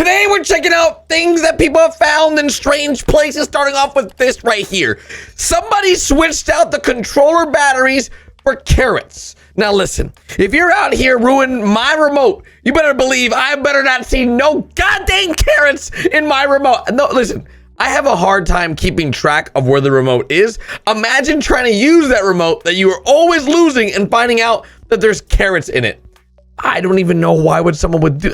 Today we're checking out things that people have found in strange places, starting off with this right here. Somebody switched out the controller batteries for carrots. Now listen, if you're out here ruining my remote, you better believe I better not see no goddamn carrots in my remote. No, listen, I have a hard time keeping track of where the remote is. Imagine trying to use that remote that you are always losing and finding out that there's carrots in it. I don't even know why would someone would do.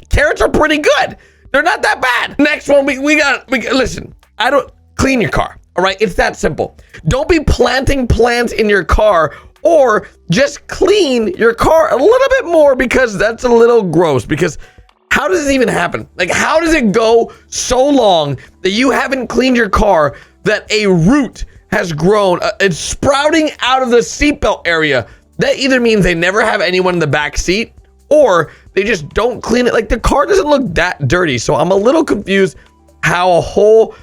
Carrots are pretty good. They're not that bad. Next one, we got listen, clean your car. All right, it's that simple. Don't be planting plants in your car, or just clean your car a little bit more, because that's a little gross. Because how does this even happen? Like, how does it go so long that you haven't cleaned your car that a root has grown? It's sprouting out of the seatbelt area. That either means they never have anyone in the back seat, or they just don't clean it. Like, the car doesn't look that dirty. So I'm a little confused how a whole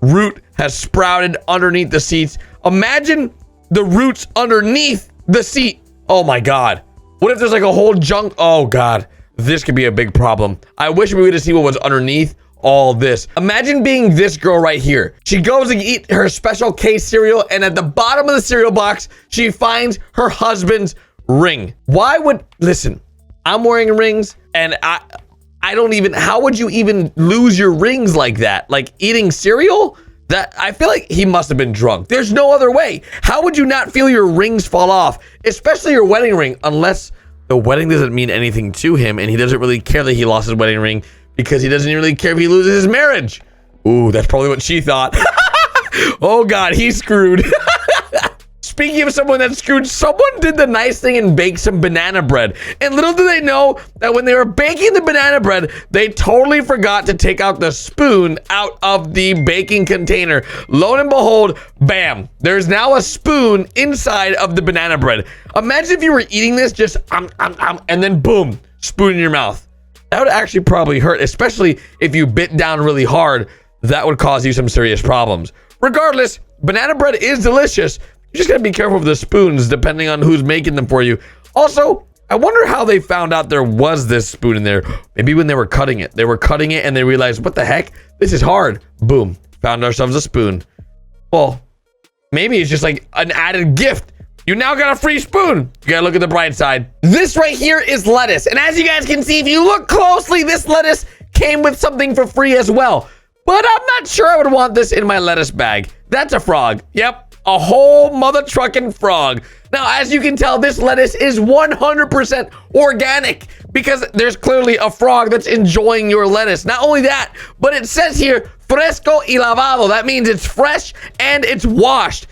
root has sprouted underneath the seats. Imagine the roots underneath the seat. Oh my God. What if there's a whole junk? Oh God, this could be a big problem. I wish we would have seen what was underneath all this. Imagine being this girl right here. She goes to eat her Special K cereal, and at the bottom of the cereal box, she finds her husband's ring. Listen, I'm wearing rings, and I don't even, how would you even lose your rings like that? Like eating cereal? That, I feel like he must have been drunk. There's no other way. How would you not feel your rings fall off? Especially your wedding ring, unless the wedding doesn't mean anything to him and he doesn't really care that he lost his wedding ring, because he doesn't really care if he loses his marriage. Ooh, that's probably what she thought. Oh God, he's screwed. Speaking of someone that's screwed, someone did the nice thing and baked some banana bread. And little do they know that when they were baking the banana bread, they totally forgot to take out the spoon out of the baking container. Lo and behold, bam, there's now a spoon inside of the banana bread. Imagine if you were eating this just and then boom, spoon in your mouth. That would actually probably hurt, especially if you bit down really hard. That would cause you some serious problems. Regardless, banana bread is delicious. You just gotta be careful with the spoons depending on who's making them for you. Also, I wonder how they found out there was this spoon in there. Maybe when they were cutting it. They were cutting it and they realized, what the heck? This is hard. Boom. Found ourselves a spoon. Well, maybe it's just like an added gift. You now got a free spoon. You gotta look at the bright side. This right here is lettuce. And as you guys can see, if you look closely, this lettuce came with something for free as well. But I'm not sure I would want this in my lettuce bag. That's a frog. Yep. A whole mother trucking frog. Now, as you can tell, this lettuce is 100% organic, because there's clearly a frog that's enjoying your lettuce. Not only that, but it says here, fresco y lavado. That means it's fresh and it's washed.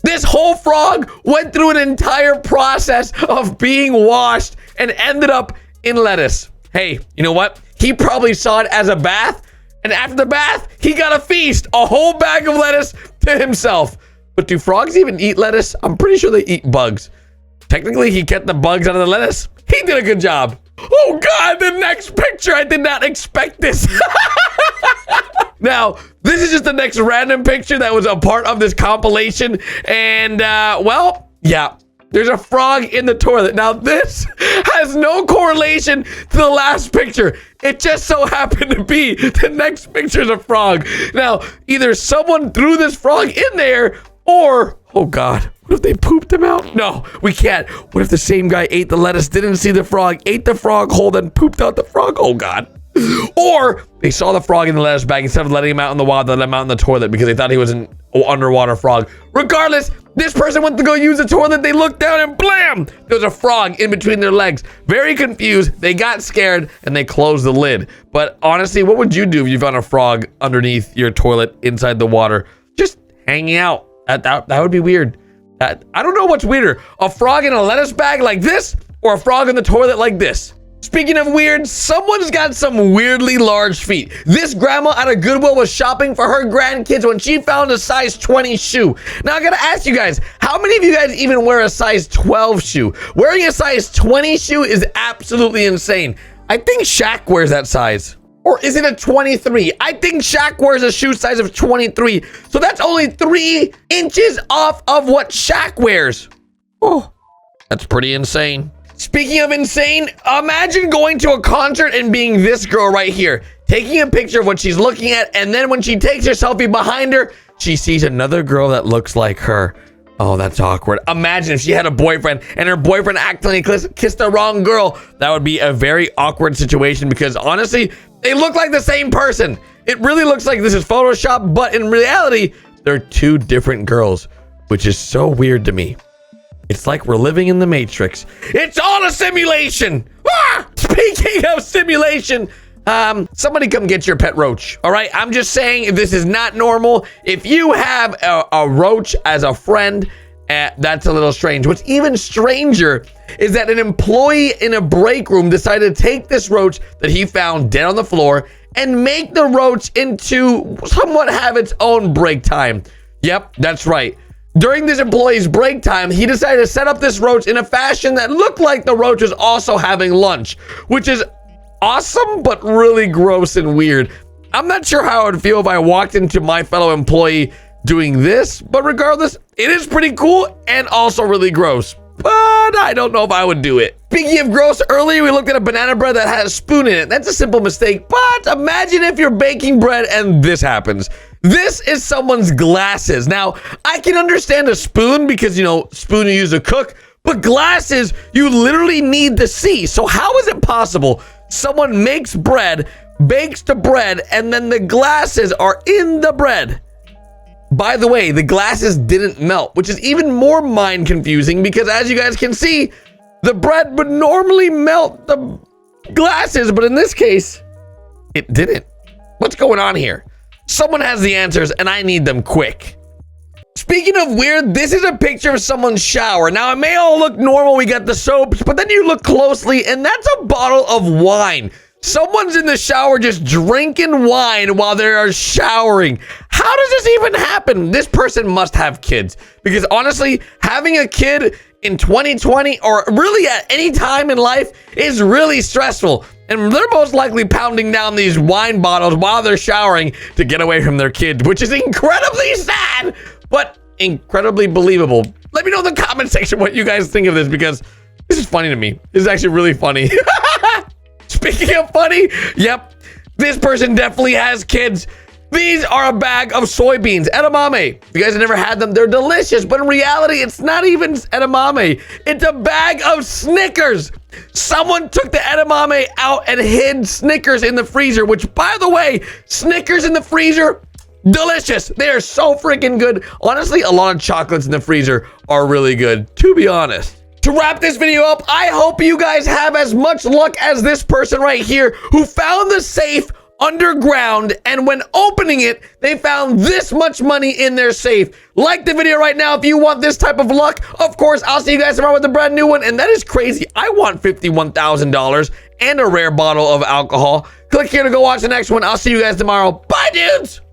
This whole frog went through an entire process of being washed and ended up in lettuce. Hey, you know what? He probably saw it as a bath, and after the bath, he got a feast, a whole bag of lettuce to himself. But do frogs even eat lettuce? I'm pretty sure they eat bugs. Technically, he kept the bugs out of the lettuce. He did a good job. Oh God, the next picture. I did not expect this. Now, this is just the next random picture that was a part of this compilation. And, well, yeah, there's a frog in the toilet. Now, this has no correlation to the last picture. It just so happened to be the next picture is a frog. Now, either someone threw this frog in there, or, oh God, what if they pooped him out? No, we can't. What if the same guy ate the lettuce, didn't see the frog, ate the frog whole, then pooped out the frog? Oh God. Or they saw the frog in the lettuce bag, instead of letting him out in the wild, they let him out in the toilet because they thought he was an underwater frog. Regardless, this person went to go use the toilet. They looked down and blam, there's a frog in between their legs. Very confused. They got scared and they closed the lid. But honestly, what would you do if you found a frog underneath your toilet inside the water, just hanging out? That would be weird. I don't know what's weirder, a frog in a lettuce bag like this, or a frog in the toilet like this. Speaking of weird, someone's got some weirdly large feet. This grandma at a Goodwill was shopping for her grandkids when she found a size 20 shoe. Now I gotta ask you guys, how many of you guys even wear a size 12 shoe? Wearing a size 20 shoe is absolutely insane. I think Shaq wears that size. Or is it a 23? I think Shaq wears a shoe size of 23. So that's only 3 inches off of what Shaq wears. Oh, that's pretty insane. Speaking of insane, imagine going to a concert and being this girl right here, taking a picture of what she's looking at, and then when she takes her selfie behind her, she sees another girl that looks like her. Oh, that's awkward. Imagine if she had a boyfriend and her boyfriend accidentally kissed the wrong girl. That would be a very awkward situation because honestly, they look like the same person. It really looks like this is Photoshop, but in reality, they're two different girls, which is so weird to me. It's like we're living in the Matrix. It's all a simulation. Ah! Speaking of simulation, somebody come get your pet roach. All right, I'm just saying this is not normal. If you have a roach as a friend, that's a little strange. What's even stranger is that an employee in a break room decided to take this roach that he found dead on the floor and make the roach into somewhat have its own break time. Yep, that's right. During this employee's break time, he decided to set up this roach in a fashion that looked like the roach was also having lunch, which is awesome, but really gross and weird. I'm not sure how I would feel if I walked into my fellow employee doing this, but regardless, it is pretty cool and also really gross. But I don't know if I would do it. Speaking of gross, earlier we looked at a banana bread that had a spoon in it. That's a simple mistake, but imagine if you're baking bread and this happens. This is someone's glasses. Now, I can understand a spoon because, you know, spoon you use to cook, but glasses you literally need to see. So how is it possible someone makes bread, bakes the bread, and then the glasses are in the bread? By the way, the glasses didn't melt, which is even more mind confusing because as you guys can see, the bread would normally melt the glasses, but in this case, it didn't. What's going on here? Someone has the answers and I need them quick. Speaking of weird, this is a picture of someone's shower. Now, it may all look normal. We got the soaps, but then you look closely and that's a bottle of wine. Someone's in the shower just drinking wine while they are showering. How does this even happen? This person must have kids because honestly, having a kid in 2020 or really at any time in life is really stressful. And they're most likely pounding down these wine bottles while they're showering to get away from their kids, which is incredibly sad, but incredibly believable. Let me know in the comment section what you guys think of this because this is funny to me. This is actually really funny. Speaking of funny, yep, this person definitely has kids. These are a bag of soybeans, edamame. If you guys have never had them, they're delicious, but in reality, it's not even edamame. It's a bag of Snickers. Someone took the edamame out and hid Snickers in the freezer, which, by the way, Snickers in the freezer, delicious. They are so freaking good. Honestly, a lot of chocolates in the freezer are really good, to be honest. To wrap this video up, I hope you guys have as much luck as this person right here who found the safe underground, and when opening it, they found this much money in their safe. Like the video right now if you want this type of luck. Of course, I'll see you guys tomorrow with a brand new one, and that is crazy. I want $51,000 and a rare bottle of alcohol. Click here to go watch the next one. I'll see you guys tomorrow. Bye, dudes!